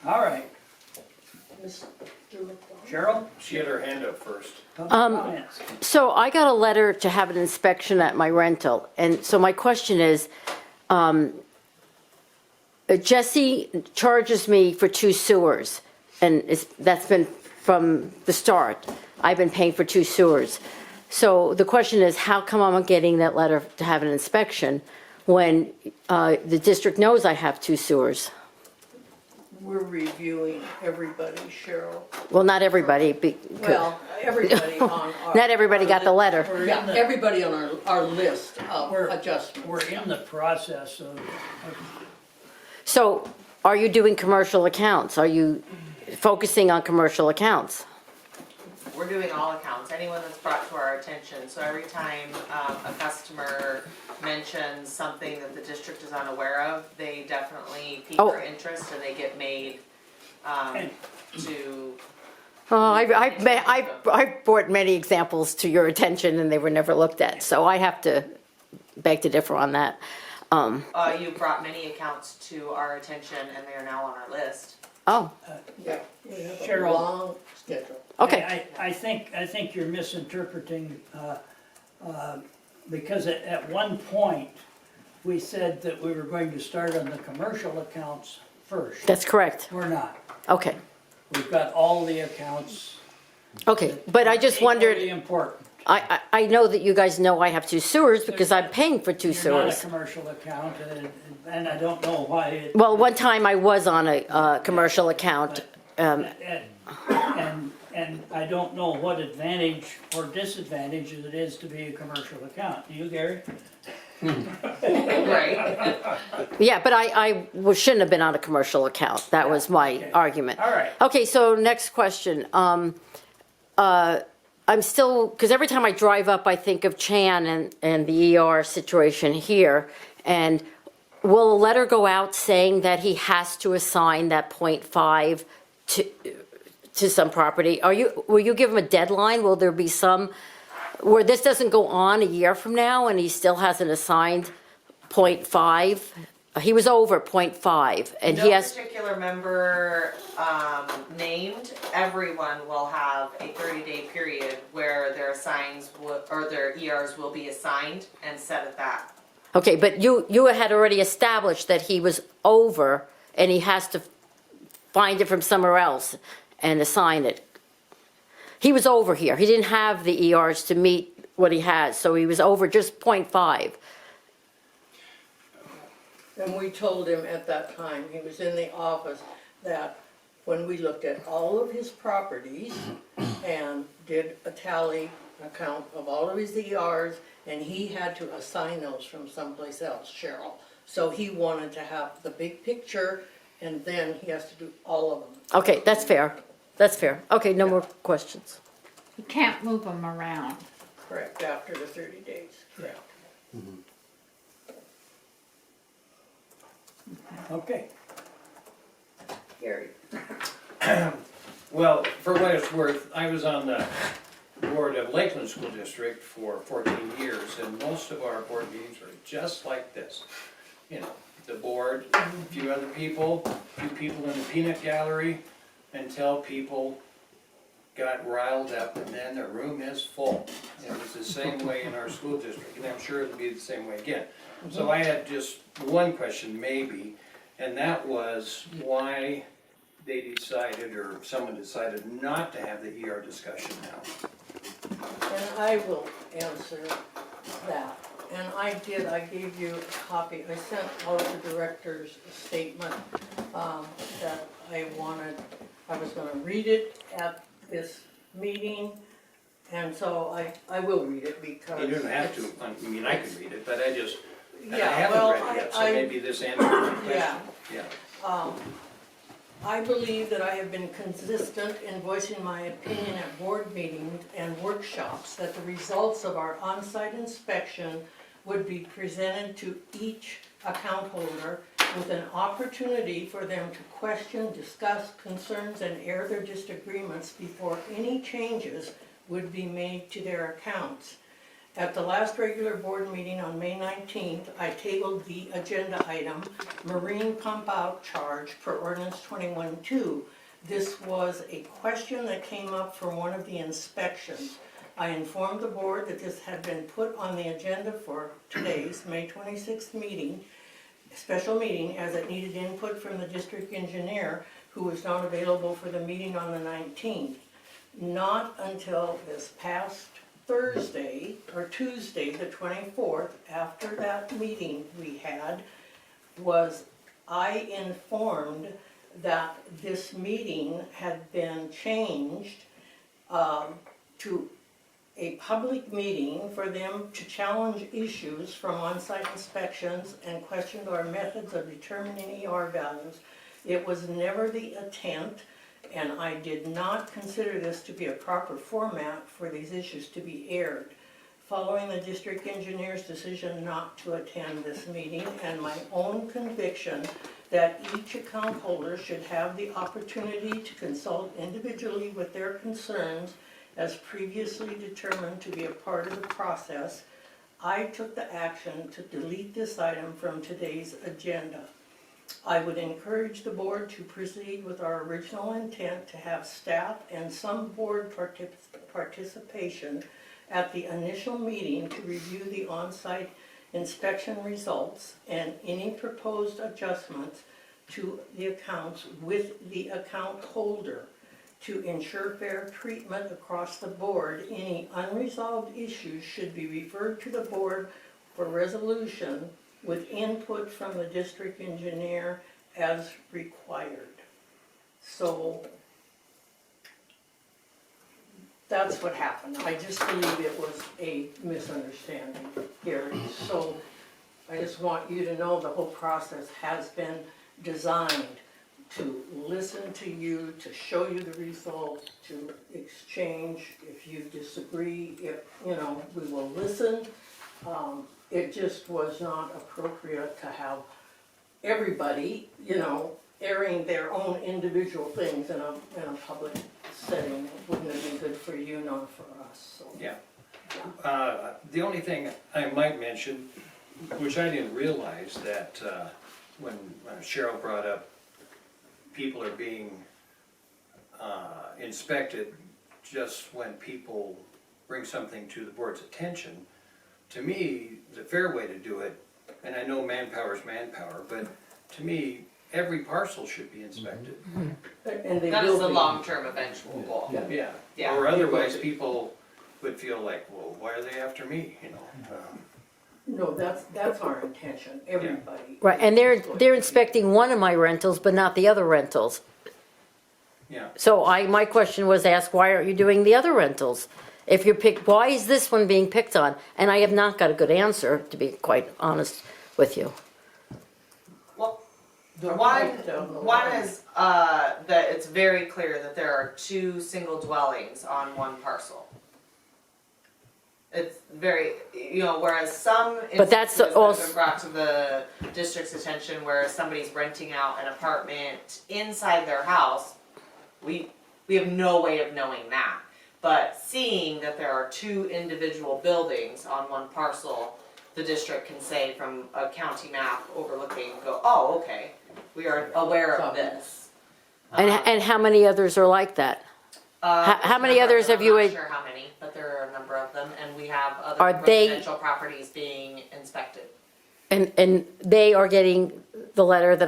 All right, Mr. McDonald? Cheryl? She had her hand up first. Public comments. So I got a letter to have an inspection at my rental, and so my question is, Jesse charges me for 2 sewers, and that's been from the start. I've been paying for 2 sewers. So the question is, how come I'm getting that letter to have an inspection when the district knows I have 2 sewers? We're reviewing everybody, Cheryl. Well, not everybody, Well, everybody on our. not everybody got the letter. Yeah, everybody on our list of We're adjustments. in the process of, So are you doing commercial accounts? Are you focusing on commercial accounts? We're doing all accounts, anyone that's brought to our attention. So every time a customer mentions something that the district is unaware of, they definitely pique our interest and they get made to. Oh, I've brought many examples to your attention and they were never looked at, so I have to beg to differ on that. You brought many accounts to our attention and they are now on our list. Oh, Yeah, we have a Cheryl. long schedule. okay. I think you're misinterpreting, because at one point, we said that we were going to start on the commercial accounts first. That's correct. We're not. Okay, We've got all the accounts. okay, but I just wondered, Equally important. I know that you guys know I have 2 sewers because I'm paying for 2 You're not a sewers. commercial account, and I don't know why it. Well, one time I was on a commercial account. And I don't know what advantage or disadvantage it is to be a commercial account. Do you, Gary? Right. Yeah, but I shouldn't have been on a commercial account. That was my argument. All right. Okay, so next question. I'm still, because every time I drive up, I think of Chan and the ER situation here. And will a letter go out saying that he has to assign that .5 to some property? Will you give him a deadline? Will there be some, where this doesn't go on a year from now and he still hasn't assigned .5? He was over .5 and he No has, particular member named, everyone will have a 30-day period where their assigns, or their ERs will be assigned and set at that. okay, but you had already established that he was over and he has to find it from somewhere else and assign it. He was over here. He didn't have the ERs to meet what he has, so he was over just .5. And we told him at that time, he was in the office, that when we looked at all of his properties and did a tally account of all of his ERs, and he had to assign those from someplace else, Cheryl. So he wanted to have the big picture, and then he has to do all of them. Okay, that's fair. That's fair. Okay, no more questions. You can't move them around. Correct, after the 30 days. Correct. Okay. Gary? Well, for what it's worth, I was on the board of Lakeland School District for 14 years, and most of our board meetings are just like this. You know, the board, a few other people, a few people in the peanut gallery, until people got riled up, and then the room is full. It was the same way in our school district, and I'm sure it'll be the same way again. So I had just one question, maybe, and that was why they decided, or someone decided not to have the ER discussion now. And I will answer that. And I gave you a copy, I sent all of the directors a statement that I was gonna read it at this meeting, and so I will read it because. You don't have to, I mean, I can read it, but I just, I Yeah, haven't well, read it yet, so I- maybe this answers my question. Yeah. Yeah. I believe that I have been consistent in voicing my opinion at board meetings and workshops that the results of our on-site inspection would be presented to each account holder with an opportunity for them to question, discuss concerns, and air their disagreements before any changes would be made to their accounts. At the last regular board meeting on May 19th, I tabled the agenda item, marine pump out charge per ordinance 21-2. This was a question that came up from one of the inspections. I informed the board that this had been put on the agenda for today's May 26th meeting, special meeting, as it needed input from the district engineer, who was not available for the meeting on the 19th. Not until this past Thursday, or Tuesday, the 24th, after that meeting we had, was I informed that this meeting had been changed to a public meeting for them to challenge issues from on-site inspections and questioned our methods of determining ER values. It was never the intent, and I did not consider this to be a proper format for these issues to be aired. Following the district engineer's decision not to attend this meeting and my own conviction that each account holder should have the opportunity to consult individually with their concerns as previously determined to be a part of the process, I took the action to delete this item from today's agenda. I would encourage the board to proceed with our original intent to have staff and some board participation at the initial meeting to review the on-site inspection results and any proposed adjustments to the accounts with the account holder. To ensure fair treatment across the board, any unresolved issues should be referred to the board for resolution with input from the district engineer as required. So that's what happened. I just believe it was a misunderstanding, Gary. So I just want you to know the whole process has been designed to listen to you, to show you the result, to exchange. If you disagree, we will listen. It just was not appropriate to have everybody, airing their own individual things in a public setting. It wouldn't have been good for you nor for us, so. Yeah. The only thing I might mention, which I didn't realize, that when Cheryl brought up people are being inspected just when people bring something to the board's attention, to me, the fair way to do it, and I know manpower is manpower, but to me, every parcel should be inspected. And they That is will the be. long-term eventual goal. Yeah. Yeah. Or otherwise, people would feel like, well, why are they after me, No, that's our intention, everybody. Right, and they're inspecting one of my rentals, but not the other rentals. Yeah. So my question was asked, why aren't you doing the other rentals? If you're why is this one being picked on? And I have not got a good answer, to be quite honest with you. Well, They're one right down the one line. is that it's very clear that there are two single dwellings on one parcel. It's very, whereas some But that's instances that have also- been brought to the district's attention where somebody's renting out an apartment inside their house, we have no way of knowing that. But seeing that there are two individual buildings on one parcel, the district can say from a county map overlooking, go, oh, okay, we are aware of this. And how many others are like that? how many others have you- I'm not sure how many, but there are a number of them, and we have other Are they- residential properties being inspected. And they are getting the letter that